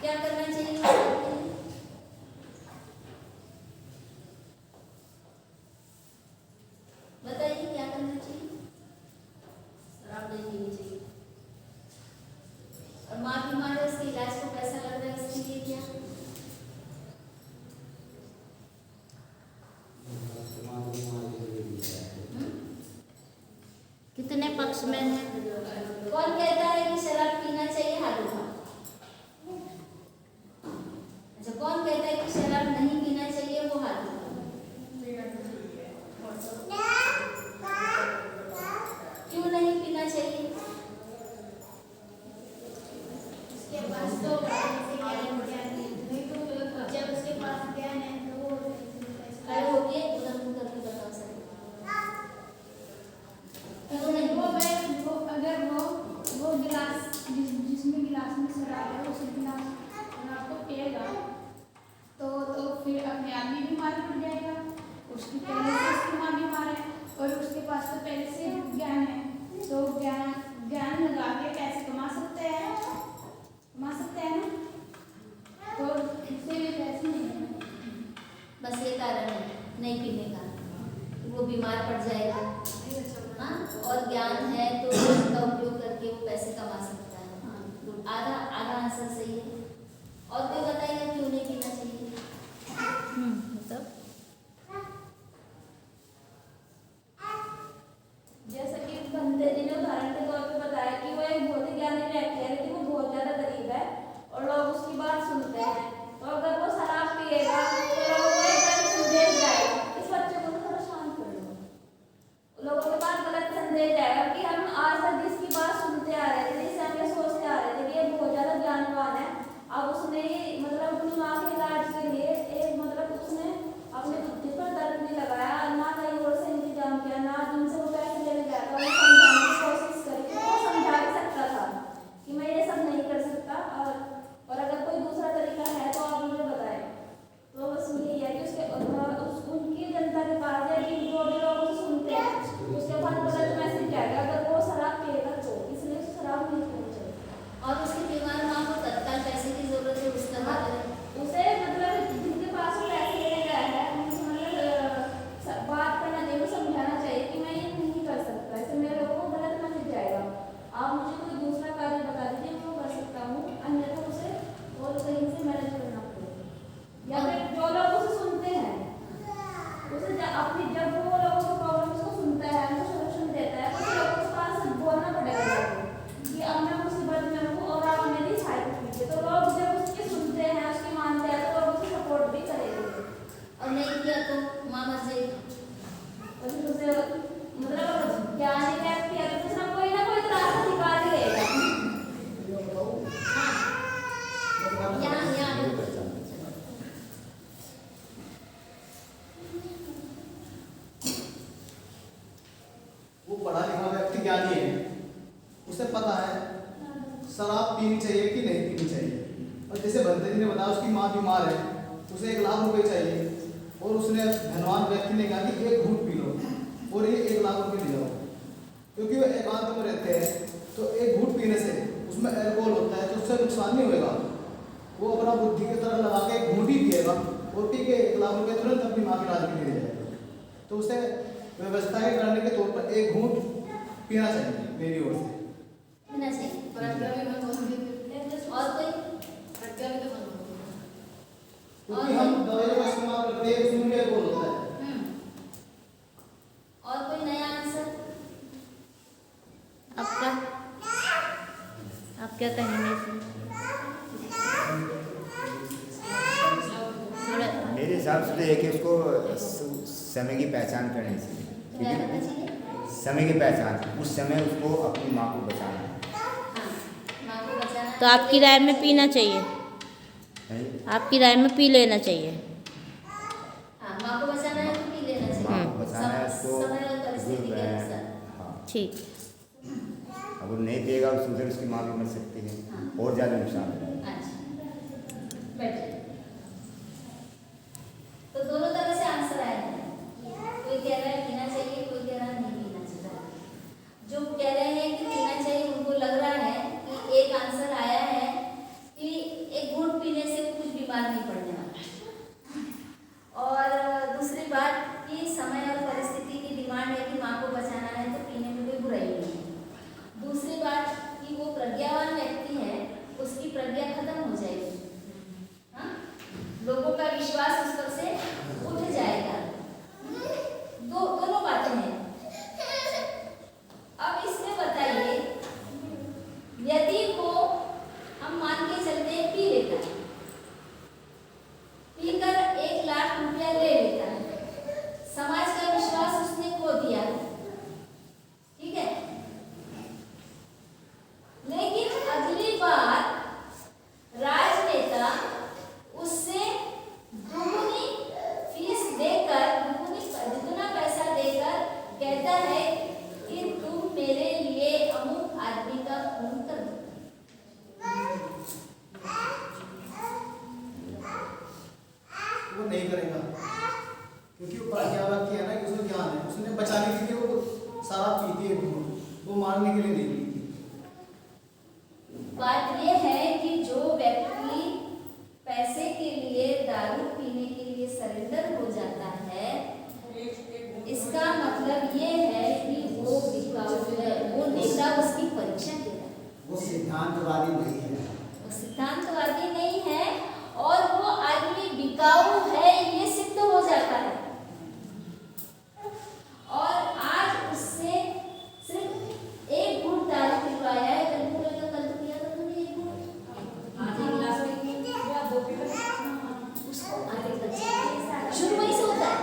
क्या करना चाहिए उसके लिए? बताइए क्या करना चाहिए? शराब नहीं पीनी चाहिए। और माँ बीमार है, उसके इलाज को पैसा लग रहा है, इसके लिए क्या? कितने पक्ष में है? कौन कहता है कि शराब पीना चाहिए? हाथ उठाओ। अच्छा, कौन कहता है कि शराब नहीं पीना चाहिए? वो हाथ उठाओ। क्यों नहीं पीना चाहिए? उसके पास तो जब उसके पास ज्ञान है तो वो खड़े होके उधर मुंह करके बताओ सर। क्यों नहीं? वो अगर वो गिलास जिसमें गिलास में शराब है उस गिलास शराब को पिएगा तो फिर अपने आप ही बीमार पड़ जाएगा। उसकी पहले से उसकी माँ बीमार है और उसके पास तो पहले से ज्ञान है, तो ज्ञान लगा के पैसे कमा सकते हैं ना, तो इससे भी पैसे नहीं है। बस ये कारण है नहीं पीने का, वो बीमार पड़ जाएगा। हाँ, और ज्ञान है तो उसका उपयोग करके वो पैसे कमा सकता है। हाँ, आधा आंसर सही है। और कोई बताइए क्यों नहीं पीना चाहिए? मतलब जैसा कि बंदे जी ने उदाहरण के तौर पे बताया कि वो एक बहुत ही ज्ञानी व्यक्ति है, लेकिन वो बहुत ज्यादा गरीब है और लोग उसकी बात सुनते हैं। तो अगर वो शराब पिएगा तो लोगों को एक गलत संदेश जाएगा। इस बच्चे को तो थोड़ा शांत कर लो। लोगों के पास गलत संदेश जाएगा कि हम आज तक जिसकी बात सुनते आ रहे थे, जिससे हम ये सोचते आ रहे थे कि ये बहुत ज्यादा ज्ञानवान है, अब उसने मतलब अपनी माँ के इलाज के लिए एक मतलब उसने अपने बुद्धि पर तर्क नहीं लगाया, ना कहीं और से इंतजाम किया, ना जिनसे वो पैसे लेने गया था वो समझाने की कोशिश करी। वो समझा भी सकता था कि मैं ये सब नहीं कर सकता, और अगर कोई दूसरा तरीका है तो आप मुझे बताएं। तो बस यही है कि उनकी जनता के पास या कि जो भी लोग उसे सुनते हैं उसके पास गलत मैसेज जाएगा अगर वो शराब पिएगा तो, इसलिए शराब नहीं पीनी चाहिए। और उसकी बीमार माँ को तत्काल पैसे की जरूरत है, उसका क्या करें? उसे मतलब जिनके पास वो पैसे लेने गया है उनसे मतलब बात करना चाहिए, उसे समझाना चाहिए कि मैं ये नहीं कर सकता, इससे मेरे लोगों को गलत मैसेज जाएगा। आप मुझे कोई दूसरा कार्य बता दीजिए, मैं वो कर सकता हूँ, अन्यथा उसे और कहीं से मैनेज करना पड़ेगा। या फिर जो लोग उसे सुनते हैं उसे अपनी जब वो लोगों की प्रॉब्लम्स को सुनता है, उनको सोल्यूशन देता है, तो लोगों के पास बोलना पड़ेगा कि अब मैं मुसीबत में हूँ और आप मेरी सहायता कीजिए। तो लोग जब उसकी सुनते हैं, उसकी मानते हैं, तो लोग उसे सपोर्ट भी करेंगे। और नहीं किया तो माँ मर जाएगी। और फिर उसे मतलब ज्ञानी व्यक्ति है तो कुछ ना कोई रास्ता निकाल ही लेगा। यहाँ वो पढ़ा लिखा व्यक्ति ज्ञानी है, उसे पता है शराब पीनी चाहिए कि नहीं पीनी चाहिए। और जैसे भंते जी ने बताया उसकी माँ बीमार है, उसे 1 लाख रुपए चाहिए और उसने धनवान व्यक्ति ने कहा कि 1 घूंट पी लो और ये 1 लाख रुपए ले जाओ। क्योंकि वो एकांत में रहते हैं तो 1 घूंट पीने से उसमें अल्कोहल होता है तो उससे नुकसान नहीं होगा। वो अपना बुद्धि की तरह लगा के 1 घूंट ही पिएगा और पी के 1 लाख रुपए तुरंत अपनी माँ के इलाज के लिए ले जाएगा। तो उसे व्यवस्था के करने के तौर पर 1 घूंट पीना चाहिए मेरी ओर से। पीना चाहिए। और कोई? क्योंकि हम दवाइयों का इस्तेमाल करते हैं उसमें भी अल्कोहल होता है। और कोई नया आंसर? आपका आप क्या कहेंगे इसमें? थोड़ा मेरे हिसाब से तो है कि उसको समय की पहचान करनी चाहिए, क्या करना चाहिए? समय की पहचान, उस समय उसको अपनी माँ को बचाना है। हाँ, माँ को बचाना। तो आपकी राय में पीना चाहिए, आपकी राय में पी लेना चाहिए। हाँ, माँ को बचाना है तो पी लेना चाहिए। माँ को बचाना है उसको, समय और परिस्थिति के अनुसार। हाँ, ठीक। अगर नहीं पिएगा उस उधर उसकी माँ भी मर सकती है और ज़्यादा नुकसान होगा। अच्छा, बैठिए। तो दोनों तरह से आंसर आए हैं। कोई कह रहा है पीना चाहिए, कोई कह रहा है नहीं पीना चाहिए। जो कह रहे हैं कि पीना चाहिए उनको लग रहा है कि एक आंसर आया है कि 1 घूंट खत्म हो जाएगी। हाँ, लोगों का विश्वास उस पर से उठ जाएगा। दोनों बातें हैं। अब इसमें बताइए, यदि वो हम मान के चलते हैं पी लेता है, पीकर 1 लाख रुपया ले लेता है, समाज का विश्वास उसने खो दिया, ठीक है। लेकिन अगली बार राजनेता उससे दुगुनी फीस देकर, दुगुना पैसा देकर कहता है कि तुम मेरे लिए अमुक आदमी का खून कर दो। वो नहीं करेगा, क्योंकि वो प्रज्ञावान है ना, कि उसको ज्ञान है, उसने बचाने के लिए वो शराब पीती है, वो मारने के लिए नहीं पीती। बात ये है कि जो व्यक्ति पैसे के लिए दारू पीने के लिए सरेंडर हो जाता है, इसका मतलब ये है कि वो बिकाऊ है, वो नेता उसकी परीक्षा दे रहा है। वो सिद्धांतवादी नहीं है, वो सिद्धांतवादी नहीं है और वो आदमी बिकाऊ है, ये सिद्ध हो जाता है। और आज उससे सिर्फ 1 घूंट दारू पिलवाया है, कल बोलेगा कल तो पिया था तुमने 1 घूंट, आधे गिलास में या 2 गिलास, उसको आगे तक शुरू वहीं से होता है।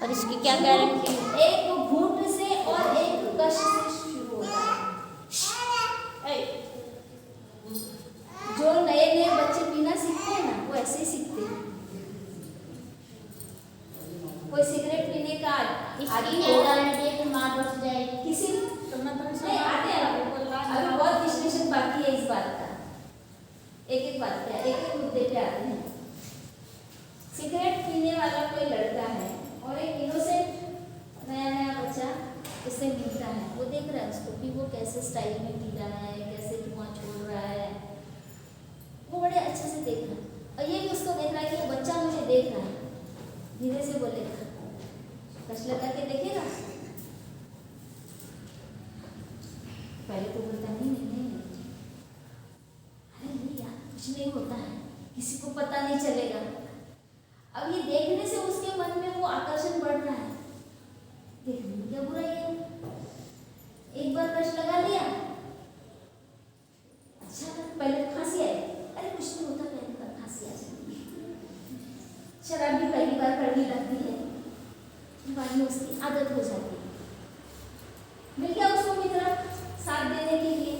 और इसकी क्या गारंटी? 1 घूंट से और 1 कश से शुरू होता है। जो नए नए बच्चे पीना सीखते हैं ना, वो ऐसे ही सीखते हैं। कोई सिगरेट पीने का आदि इसकी होगा, गारंटी है कि माँ बच जाएगी। किसी नहीं आते हैं, अभी बहुत विश्लेषण बाकी है इस बात का। एक बात पे, एक मुद्दे पे आते हैं। सिगरेट पीने वाला कोई लड़का है और एक इनोसेंट नया बच्चा उससे मिलता है, वो देख रहा है उसको कि वो कैसे स्टाइल में पी रहा है, कैसे धुआं छोड़ रहा है, वो बड़े अच्छे से देख रहा है। और ये भी उसको देख रहा है कि वो बच्चा मुझे देख रहा है, धीरे से बोलेगा, कश लगा के देखेगा। पहले तो बोलता नहीं, अरे नहीं यार कुछ नहीं होता है, किसी को पता नहीं चलेगा। अब ये देखने से उसके मन में वो आकर्षण बढ़ रहा है, देखने में क्या बुराई है, एक बार कश लगा लिया, अच्छा पहले खांसी आई, अरे कुछ नहीं होता, पहली बार खांसी आ जाती है। शराब भी पहली बार कड़वी लगती है, बाद में उसकी आदत हो जाती है। मिल गया उसको मित्र साथ देने के लिए,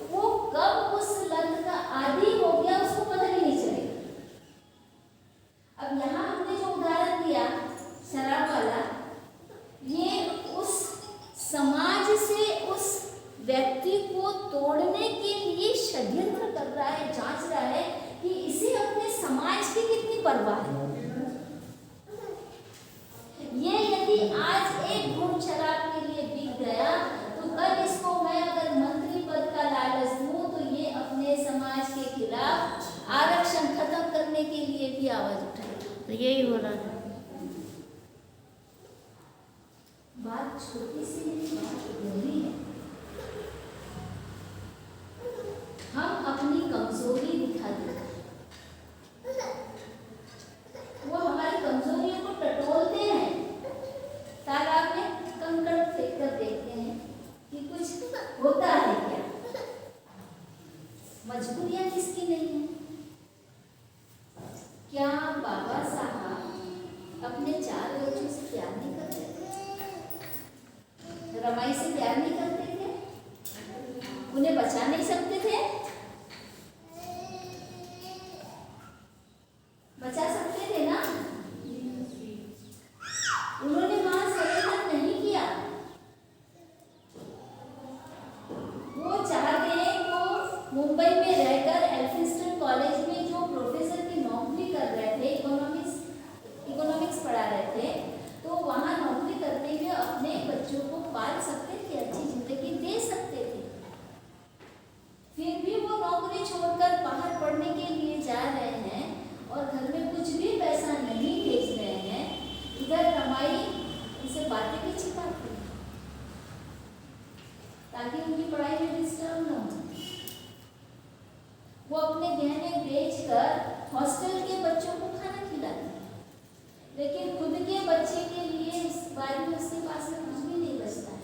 वो कब उस लत का आदी हो गया उसको पता ही नहीं चलेगा। अब यहाँ हमने जो उदाहरण दिया शराब वाला, ये उस समाज से उस व्यक्ति को तोड़ने के लिए षड्यंत्र कर रहा है, जांच रहा है कि इसे अपने समाज की कितनी परवाह है। ये यदि आज 1 घूंट शराब के लिए बिक गया, तो कल इसको मैं अगर मंत्री पद का लालच दूं तो ये अपने समाज के खिलाफ आरक्षण खत्म करने के लिए भी आवाज उठाएगा। तो यही हो रहा है। बात छोटी सी नहीं, बात गहरी है। हम अपनी कमजोरी दिखा देते हैं, वो हमारी कमजोरियों को टटोलते हैं, तालाब में कंकड़ फेंक कर देखते हैं कि कुछ होता है क्या। मजबूरियां किसकी नहीं है? क्या बाबा साहब अपने 4 बच्चों से प्यार नहीं करते थे? रमाई से प्यार नहीं करते थे? उन्हें बचा नहीं सकते थे? बचा सकते थे ना? उन्होंने वहां सरेंडर नहीं किया। वो चाहते हैं वो मुंबई में रहकर एल्फिंस्टन कॉलेज में जो प्रोफेसर की नौकरी कर रहे थे, इकोनॉमिक्स पढ़ा रहे थे, तो वहां अपने गहने बेचकर हॉस्टल के बच्चों को खाना खिलाते हैं, लेकिन खुद के बच्चे के लिए इस बारे में उसके पास में कुछ भी नहीं बचता है।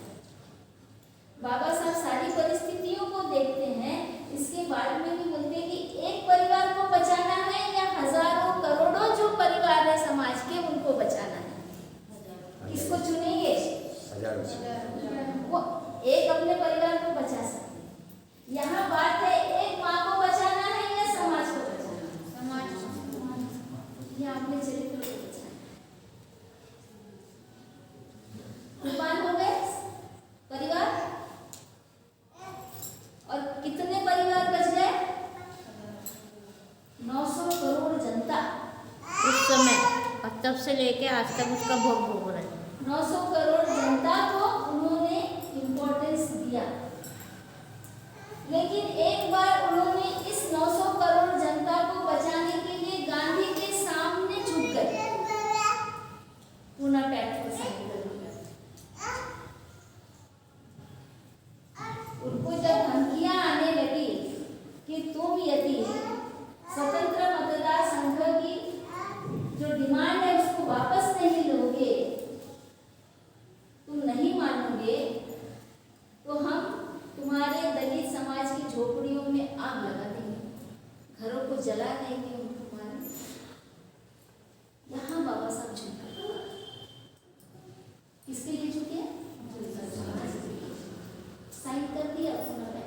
बाबा साहब सारी परिस्थितियों को देखते हैं, इसके बाद में भी बोलते हैं कि एक परिवार को बचाना है या हजारों करोड़ों जो परिवार है समाज के उनको बचाना है, किसको चुनेंगे? वो एक अपने परिवार को बचा सकते हैं। यहाँ बात है एक माँ को बचाना है या समाज को बचाना है? समाज या अपने चरित्र को बचाना। कुर्बान हो गए परिवार, और कितने परिवार बच गए? 900 करोड़ जनता उस समय और तब से लेके आज तक उसका भोग भोग रहे हैं। 900 करोड़ जनता को उन्होंने इम्पोर्टेंस दिया, लेकिन एक बार उन्होंने इस 900 करोड़ जनता को बचाने के लिए गांधी के सामने झुक गए, पूना पैक्ट को साइन कर दिया। उनको जब धमकियां आने लगी कि तुम यदि स्वतंत्र मतदार संघ की जो डिमांड है उसको वापस नहीं लोगे, तुम नहीं मानोगे, तो हम तुम्हारे दलित समाज की झोपड़ियों में आग लगा देंगे, घरों को जला देंगे। तुम्हारे यहाँ बाबा साहब झुके, किसके लिए झुके? साइन कर दिया उन्होंने।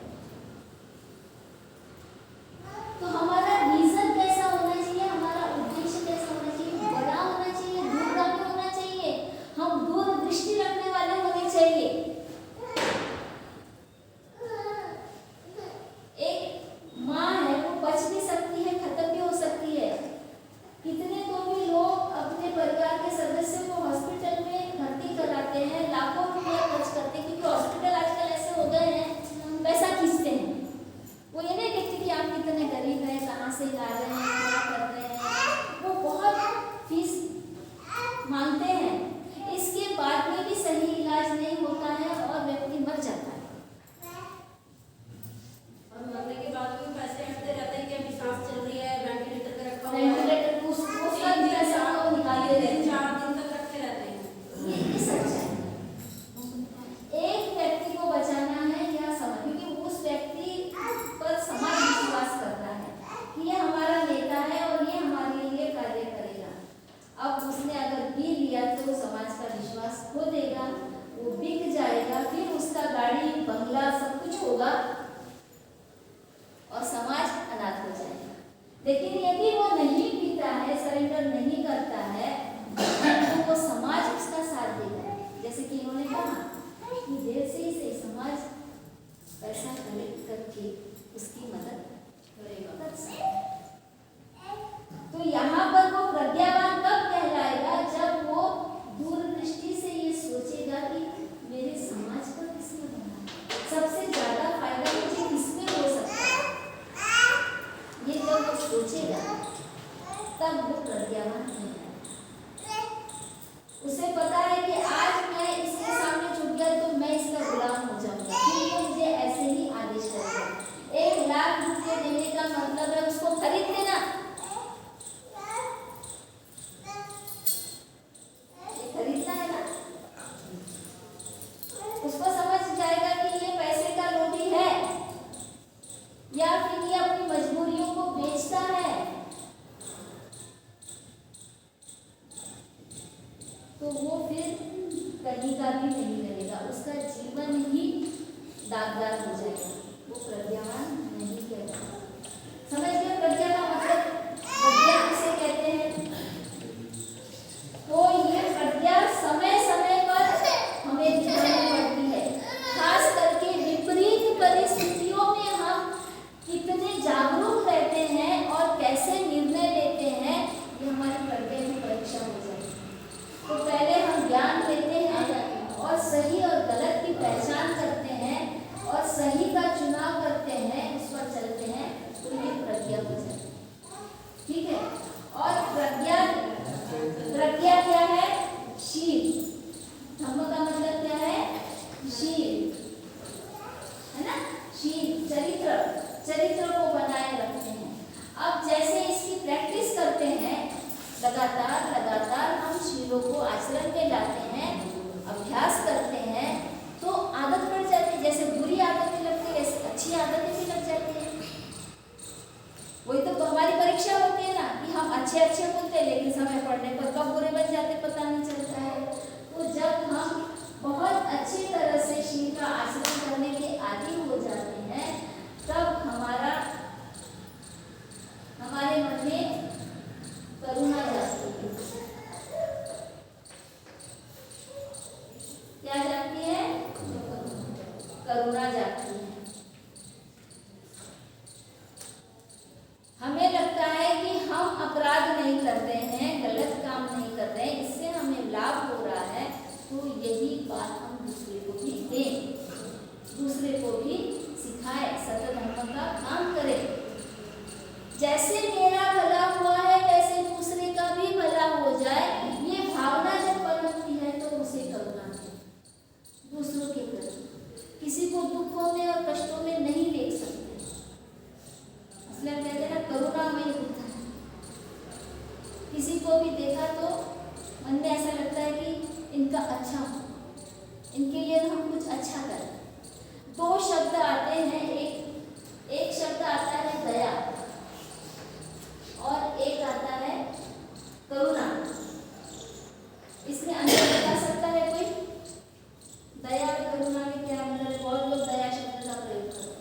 तो हमारा विजन कैसा होना चाहिए, हमारा उद्देश्य कैसा होना चाहिए? बड़ा होना चाहिए, दूरगामी होना चाहिए, हम दूरदृष्टि रखने वाले होने चाहिए। एक माँ है वो बच भी सकती है, खत्म भी हो सकती है। कितने तो भी लोग अपने परिवार के सदस्यों को हॉस्पिटल में भर्ती कराते हैं, लाखों रुपया खर्च करते हैं, क्योंकि हॉस्पिटल आजकल ऐसे हो गए हैं पैसा खींचते हैं। वो ये नहीं देखते कि आप कितने गरीब हैं, कहाँ से ला रहे हैं, क्या कर रहे हैं, वो बहुत फीस मांगते हैं। इसके बाद में भी सही इलाज नहीं होता है और व्यक्ति मर जाता है। और मरने के बाद भी पैसे हटते रहते हैं कि अभी सांस चल रही है, वेंटिलेटर पे रखा हुआ है, वेंटिलेटर उसका भी पैसा वो निकालते रहते हैं, 4 दिन तक रखे रहते हैं। ये सच है। एक व्यक्ति को बचाना है या समाज, क्योंकि उस व्यक्ति पर समाज विश्वास करता है कि ये हमारा नेता है और ये हमारे लिए कार्य करेगा। अब उसने अगर पी लिया तो समाज का विश्वास खो देगा, वो बिक जाएगा, फिर उसका गाड़ी बंगला सब कुछ होगा और समाज अनाथ हो जाएगा। लेकिन यदि वो नहीं पीता है, सरेंडर नहीं करता है, तो वो समाज उसका साथ देगा। जैसे कि इन्होंने कहा कि देर से ही सही समाज पैसा कलेक्ट करके उसकी मदद करेगा। तो यहाँ पर वो प्रज्ञावान कब कहलाएगा? जब वो दूरदृष्टि से ये सोचेगा कि मेरे समाज का किसमें बना है, सबसे ज्यादा फायदा मुझे किसमें हो सकता है। ये जब वो सोचेगा तब वो प्रज्ञावान है। उसे पता है कि आज मैं इसके सामने झुक गया तो मैं इसका गुलाम हो जाऊंगा, फिर ये मुझे ऐसे ही आदेश करेगा। 1 लाख रुपये देने का मतलब है उसको खरीद लेना, खरीदना है ना। उसको समझ जाएगा कि ये पैसे का लोभी है या फिर ये अपनी मजबूरियों को बेचता है, तो वो फिर कहीं का भी नहीं रहेगा, उसका जीवन ही दागदार हो जाएगा। वो प्रज्ञावान नहीं कहता। समझ गए प्रज्ञा का मतलब? प्रज्ञा किसे कहते हैं? तो ये प्रज्ञा समय समय पर हमें दिखानी पड़ती है, खास करके विपरीत परिस्थितियों में हम कितने जागरूक रहते हैं और कैसे निर्णय लेते हैं, ये हमारी प्रज्ञा की परीक्षा हो जाएगी। तो पहले हम ज्ञान लेते हैं और सही और गलत की पहचान करते हैं और सही का चुनाव करते हैं। तो हमारी परीक्षा होती है ना कि हम अच्छे बोलते हैं लेकिन समय पढ़ने पर कब बुरे बन जाते पता नहीं चलता है। तो जब हम बहुत अच्छी तरह से शील का आचरण करने के आदी हो जाते हैं तब हमारे मन में करुणा जाती है। क्या जाती है? करुणा जाती है। हमें लगता है कि हम अपराध नहीं कर रहे हैं, गलत काम नहीं कर रहे हैं, इससे हमें लाभ हो रहा है, तो यही बात हम दूसरे को भी दें, दूसरे को भी सिखाएं, सत्य धर्म का काम करें। जैसे मेरा भला हुआ है वैसे दूसरे का भी भला हो जाए, ये भावना जब पनपती है तो उसे करुणा है। दूसरों के प्रति किसी को दुखों में और कष्टों में नहीं देख सकते, इसलिए कहते हैं ना करुणामय बुद्ध। किसी को भी देखा तो मन में ऐसा लगता है कि इनका अच्छा हो, इनके लिए हम कुछ अच्छा करें। दो शब्द आते हैं, एक शब्द आता है दया और एक आता है करुणा। इसमें अंतर बता सकता है कोई? दया और करुणा में क्या अंतर है? बहुत लोग दया शब्द का प्रयोग करते हैं,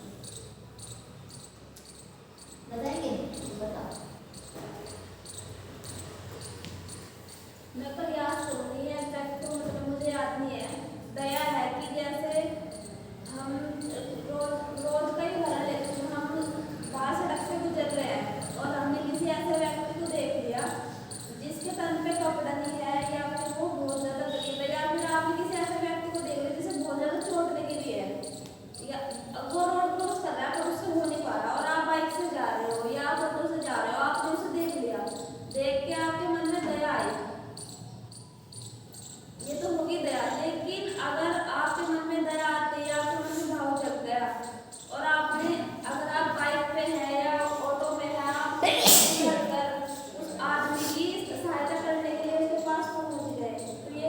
बताएंगे? बताओ। मैं प्रयास करूँगी, एग्जैक्ट तो मतलब मुझे याद नहीं है। दया है कि जैसे हम रोज का ही भला लेते हैं, हम बाहर सड़क से गुजर रहे हैं और हमने किसी ऐसे व्यक्ति को देख लिया जिसके तन पे कपड़ा नहीं है या फिर वो बहुत ज़्यादा गरीब है, या फिर आपने किसी ऐसे व्यक्ति को देख लिया जिसे बहुत ज़्यादा चोट लगी हुई है, या वो रोड क्रॉस कर रहा है पर उससे हो नहीं पा रहा, और आप बाइक से जा रहे हो या आप ऑटो से जा रहे हो, आपने उसे देख लिया, देख के आपके मन में दया आई, ये तो होगी दया। लेकिन अगर आपके मन में दया आती है या आपके मन में भाव जग गया और आपने, अगर आप बाइक पे है या ऑटो में है, आप कर उस आदमी की सहायता करने के लिए उसके पास पहुंच गए, तो ये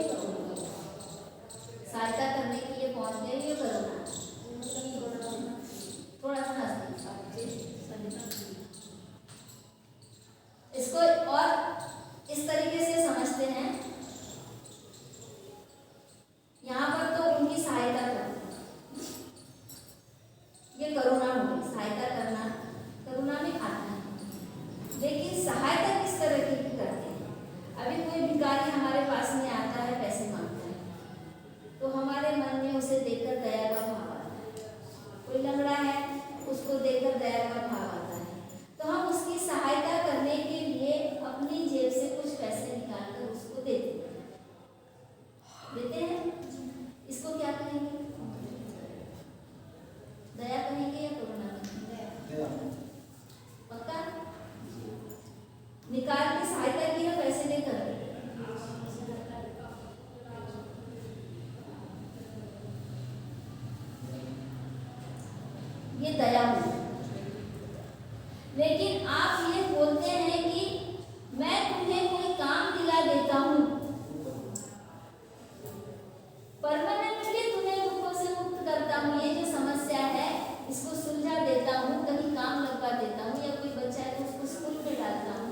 सहायता करने के लिए पहुंच गए, ये करुणा। थोड़ा सा इसको और इस तरीके से समझते हैं। यहाँ पर तो उनकी सहायता करना, ये करुणा होगी, सहायता करना करुणा में आता है। लेकिन सहायता किस तरह की करते हैं? अभी कोई भिखारी हमारे पास में आता है, पैसे मांगता है, तो हमारे मन में उसे देखकर दया का भाव आता है। कोई लंगड़ा है, उसको देखकर दया का भाव आता है, तो हम उसकी सहायता करने के लिए अपनी जेब से कुछ पैसे निकालकर उसको देते हैं। इसको क्या कहेंगे? दया कहेंगे या करुणा कहेंगे? पक्का? निकाल के सहायता की ना, पैसे देकर। ये दया हुई। लेकिन आप ये बोलते हैं कि मैं तुम्हें कोई काम दिला देता हूँ, परमानेंटली तुम्हें दुखों से मुक्त करता हूँ, ये जो समस्या है इसको सुलझा देता हूँ, कहीं काम लगवा देता हूँ, या कोई बच्चा है तो उसको स्कूल में डालता हूँ,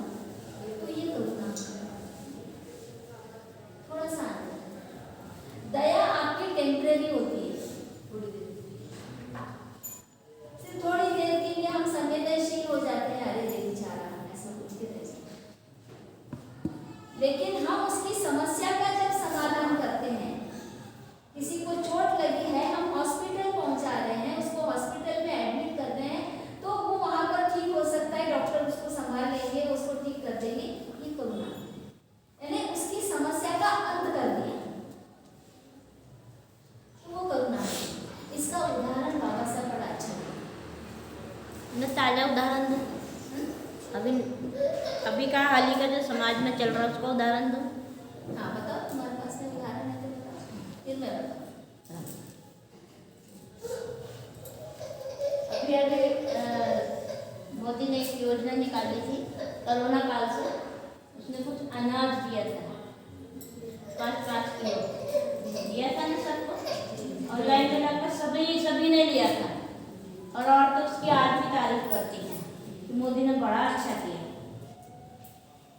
तो ये करुणा। थोड़ा सा दया आपकी टेम्परेरी होती है, सिर्फ थोड़ी देर के लिए हम संवेदनशील हो जाते हैं, अरे रे बेचारा ऐसा कुछ के रह जाए। लेकिन हम उसकी समस्या का जब समाधान करते हैं, किसी को चोट लगी है, हम हॉस्पिटल पहुंचा रहे हैं, उसको हॉस्पिटल में एडमिट कर रहे हैं, तो वो वहां पर ठीक हो सकता है, डॉक्टर उसको संभाल लेंगे, उसको ठीक कर देंगे, ये करुणा। यानी उसकी समस्या का अंत कर दिया, तो वो करुणा है। इसका उदाहरण बाबा साहब बड़ा अच्छा है। न ताजा उदाहरण दो, अभी का हाल ही का जो समाज में चल रहा है उसका उदाहरण दो। हाँ बताओ, तुम्हारे पास में उदाहरण है तो बताओ, फिर मैं बताऊँ। अभी मोदी ने एक योजना निकाली थी कोरोना काल से, उसने कुछ अनाज दिया था, 5-5 किलो दिया था ना सबको, और लाइन लगाकर सभी ने लिया था, और औरतें उसकी आज भी तारीफ करती हैं कि मोदी ने बड़ा अच्छा किया,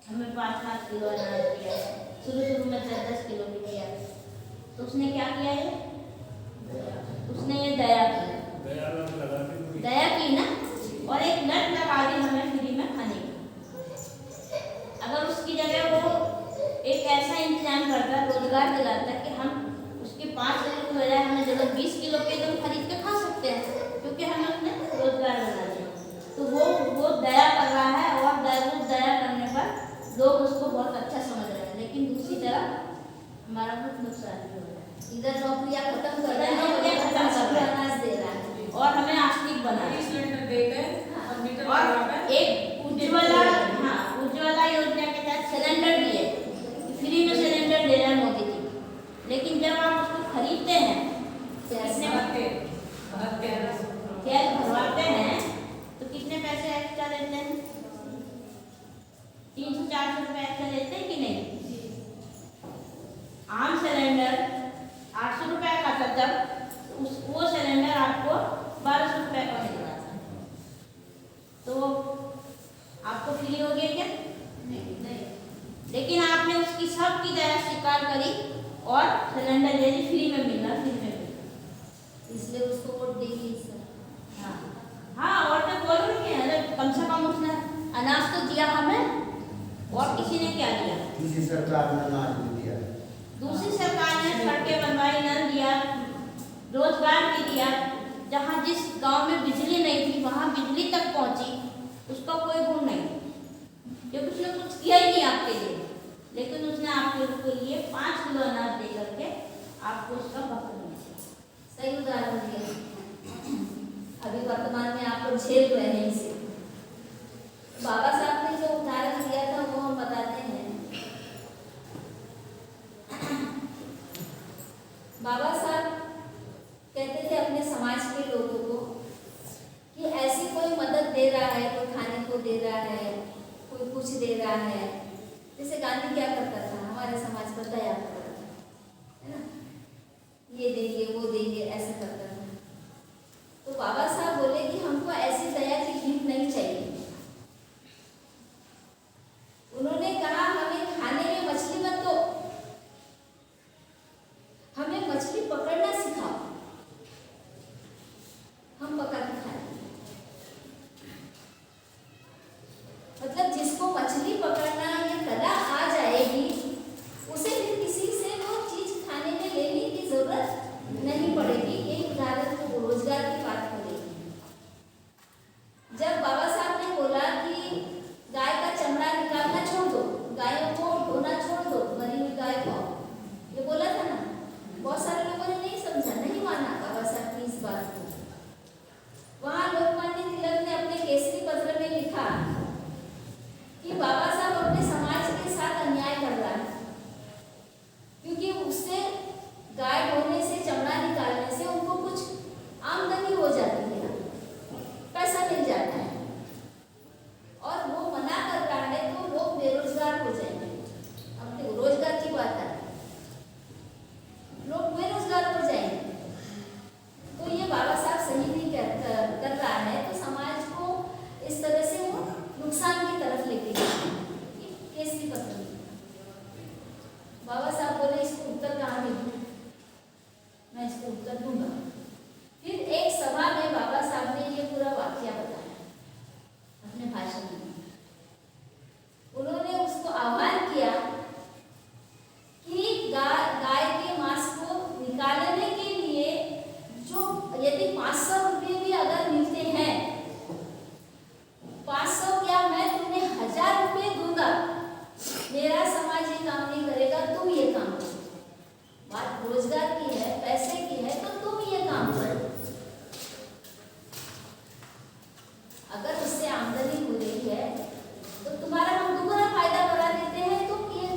हमें 5-5 किलो अनाज दिया, शुरू में 10-10 किलो भी दिया। तो उसने क्या किया है, उसने ये दया की, दया की ना, और एक लत लगा दी हमें फ्री में खाने की। अगर उसकी जगह वो एक ऐसा इंतजाम करता, रोजगार दिलाता कि हम उसके 5 किलो की बजाय हमें जगह 20 किलो के तो खरीद के खा सकते हैं, क्योंकि हमें उसने रोजगार बना दिया। तो वो दया कर रहा है, और दया करने पर लोग उसको बहुत अच्छा समझ रहे हैं, लेकिन दूसरी तरफ हमारा बहुत नुकसान भी हो रहा है। इधर नौकरियां खत्म कर रहा है, नौकरियां खत्म कर रहा है, अनाज दे रहा है और हमें आस्तिक बना रहा है। और एक उज्ज्वला योजना के तहत सिलेंडर दिए, फ्री में सिलेंडर दे रहा है मोदी जी, लेकिन जब आप उसको खरीदते हैं, गैस भरवाते हैं, तो कितने पैसे एक्स्ट्रा देते हैं? 300-400 रुपये एक्स्ट्रा देते हैं कि नहीं? आम सिलेंडर 800 रुपये का था तब, वो सिलेंडर आपको 1200 रुपये का मिल रहा था। तो आपको फ्री हो गया क्या? नहीं। लेकिन आपने उसकी सबकी दया स्वीकार करी और सिलेंडर ले ली, फ्री में मिल रहा, इसलिए उसको वोट देगी सर। हाँ, और तो बोलो नहीं, अरे कम से कम उसने अनाज तो दिया हमें, और किसी ने क्या दिया? दूसरी सरकार ने अनाज भी दिया, दूसरी सरकार ने सड़कें बनवाई, नल दिया, रोजगार भी दिया। जहाँ जिस गांव में बिजली नहीं थी वहाँ बिजली तक पहुँची, उसका कोई गुण नहीं, क्योंकि उसने कुछ किया ही नहीं आपके लिए, लेकिन उसने आपके लिए 5 किलो अनाज दे करके आपको उसका भक्त बना दिया। सही उदाहरण दिया। अभी वर्तमान में आप लोग झेल रहे हैं इसे। बाबा साहब ने जो उदाहरण दिया था वो हम बताते हैं। बाबा साहब कहते थे अपने समाज के लोगों को कि ऐसी कोई मदद दे रहा है, कोई खाने को दे रहा है, कोई कुछ दे रहा है। जैसे गांधी क्या करता था, हमारे समाज पर दया करता था, है ना, ये देंगे वो देंगे, ऐसा करता था। तो बाबा साहब बोले कि हमको ऐसी दया की भीख नहीं चाहिए। उन्होंने कहा हमें खाने में मछली मत दो, हमें मछली पकड़ना सिखाओ, हम पका के खाएंगे। मतलब जिसको मछली पकड़ना या कला आ जाएगी, उसे फिर किसी से वो चीज खाने में लेने की जरूरत नहीं पड़ेगी। एक उदाहरण तो रोजगार की बात करेगी। जब बाबा साहब ने बोला कि गाय का चमड़ा निकालना छोड़ दो, गायों को धोना छोड़ दो, मरी हुई गाय को, ये बोला था ना, बहुत सारे लोगों ने नहीं समझा, नहीं माना बाबा साहब की इस बात को। वहां लोकमान्य तिलक ने अपने केसरी पत्र में लिखा कि बाबा साहब अपने समाज के साथ अन्याय कर रहा है, क्योंकि उससे गाय ढोने से, चमड़ा निकालने से उनको कुछ आमदनी हो जाती है, पैसा मिल जाता है, और वो मना कर रहा है तो लोग बेरोजगार हो जाएंगे। अब देखो रोजगार की बात है, लोग बेरोजगार हो जाएंगे। तो ये बाबा साहब सही नहीं कर रहा है, तो समाज को इस तरह से वो नुकसान की तरफ लेके गए। केसरी पत्र में बाबा साहब बोले इसको उत्तर कहाँ मिलूं, मैं इसको उत्तर दूंगा। फिर एक सभा में बाबा साहब ने ये पूरा वाक्य बताया अपने भाषण में। उन्होंने उसको आह्वान किया कि गाय के मांस को निकालने के लिए जो यदि 500 रुपये भी अगर मिलते हैं, 500 क्या, मैं तुम्हें 1000 रुपये दूंगा, मेरा समाज ये काम नहीं करेगा, तुम ये काम करो। बात रोजगार की है, पैसे की है, तो तुम ये काम करो। अगर उससे आमदनी हो रही है तो तुम्हारा हम दुगना फायदा करा देते हैं, तुम ये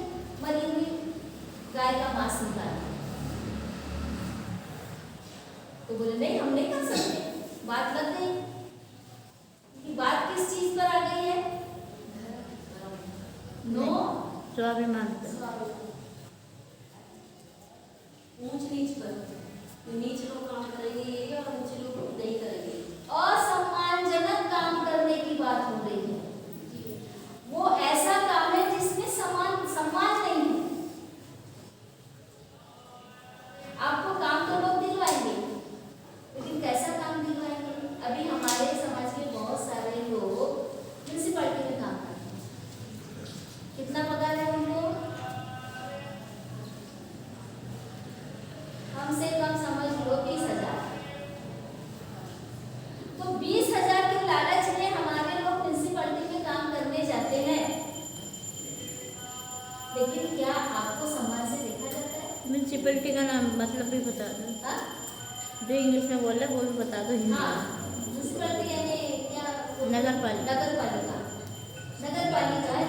मरी हुई गाय का मांस निकालो। तो बोले नहीं, हम नहीं कर सकते। बात लग गई कि बात किस चीज पर आ गई है, नो स्वाभिमान। ऊंच नीच पर, नीच लोग काम करेंगे और ऊंचे लोग नहीं करेंगे। असम्मानजनक काम करने की बात हो रही म्यूनिसिपैलिटी का नाम मतलब भी बता दो, हाँ जो इंग्लिश में बोल रहे वो भी बता दो हिंदी हाँ में। म्यूनिसिपैलिटी यानी क्या नगर पालिका। नगर पालिका है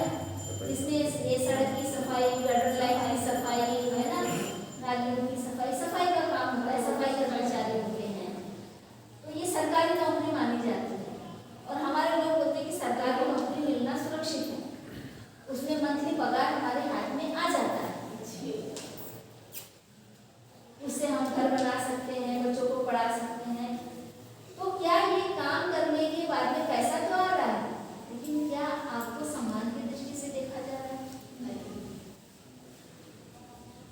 जिसमें ये सड़क की सफाई, गटर लाइन की सफाई है ना, नालियों की सफाई का काम होता है, सफाई कर्मचारी होते हैं। तो ये सरकारी नौकरी मानी जाती है और हमारे लोग बोलते हैं कि सरकारी नौकरी मिलना सुरक्षित है, उसमें मंथली पगार हमारे हाथ में आ जाता है, उससे हम घर बना सकते हैं, बच्चों को पढ़ा सकते हैं। तो क्या ये काम करने के बाद में पैसा तो आ रहा है, लेकिन क्या आपको सम्मान की दृष्टि से देखा जा रहा है?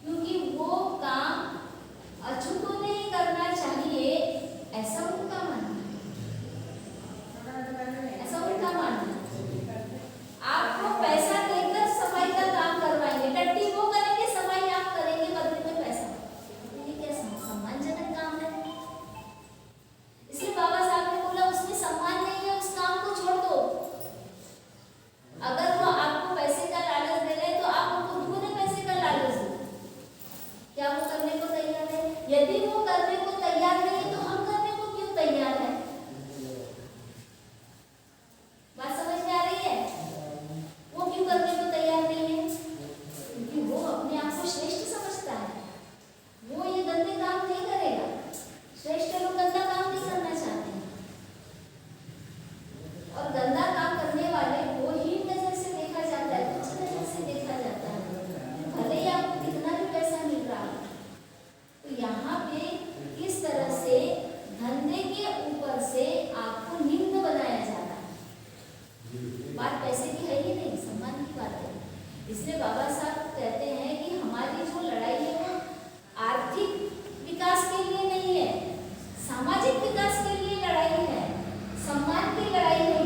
क्योंकि वो काम अछूतों ने ही करना चाहिए, ऐसा उनका मानना है, ऐसा उनका मानना है। आपको पैसा देकर सफाई का काम करवाएंगे, टट्टी वो करेंगे, सफाई आप करेंगे, बदले में पैसा। तो ये क्या सम्मानजनक काम है? इसलिए बाबा साहब ने बोला उसमें सम्मान नहीं है, उस काम को छोड़ दो। अगर वो आपको पैसे का लालच दे रहे हैं तो आप उनको दुगने पैसे का लालच दो। क्या वो करने को तैयार है? यदि वो करने को तैयार नहीं है तो हम करने को क्यों तैयार है? बात समझ में आ रही है? वो क्यों करने को तैयार नहीं है? क्योंकि वो अपने आप को श्रेष्ठ समझता है, वो ये गंदे काम नहीं करेगा। श्रेष्ठ लोग गंदा काम नहीं करना चाहते हैं और गंदा काम करने वाले को हीन नजर से देखा जाता है, तुच्छ नजर से देखा जाता है, भले ही आपको कितना भी पैसा मिल रहा है। तो यहाँ पे किस तरह से धंधे के ऊपर से आपको निम्न बनाया जा रहा है। बात पैसे की है ही नहीं, सम्मान की बात है। इसलिए बाबा साहब कहते हैं कि हमारी जो लड़ाई है वो आर्थिक विकास के लिए नहीं है, सामाजिक विकास के लिए लड़ाई है, सम्मान की लड़ाई है।